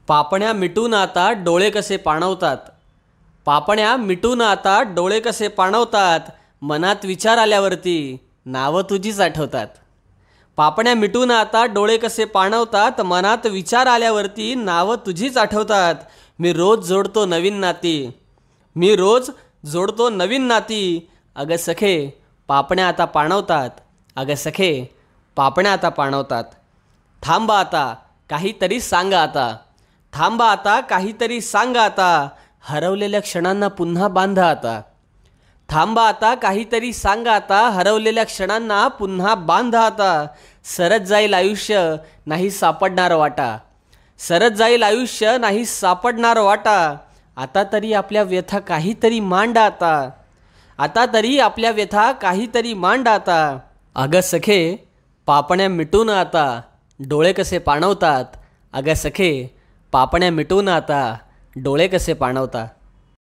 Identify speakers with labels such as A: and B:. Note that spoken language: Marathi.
A: पापण्या मिटून आता डोळे कसे पाणवतात. पापण्या मिटून आता डोळे कसे पाणवतात. मनात विचार आल्यावरती नावं तुझीच आठवतात. पापण्या मिटून आता डोळे कसे पाणवतात. मनात विचार आल्यावरती नावं तुझीच आठवतात. मी रोज जोडतो नवीन नाती. मी रोज जोडतो नवीन नाती. अगं सखे पापण्या आता पाणवतात. अगं सखे पापण्या आता पाणवतात. थांबा आता काहीतरी सांगा आता. थांबा आता काहीतरी सांगा आता. हरवलेल्या क्षणांना पुन्हा बांधा आता. थांबा आता काहीतरी सांगा आता. हरवलेल्या क्षणांना पुन्हा बांधा आता. सरत जाईल आयुष्य नाही सापडणार वाटा. सरत जाईल आयुष्य नाही सापडणार वाटा. आता तरी आपल्या व्यथा काहीतरी मांडा आता. आता तरी आपल्या व्यथा काहीतरी मांडा आता. अगं सखे पापण्या मिटून आता डोळे कसे पाणवतात. अगं सखे पापण्या मिटून आता डोळे कसे पाणवतात.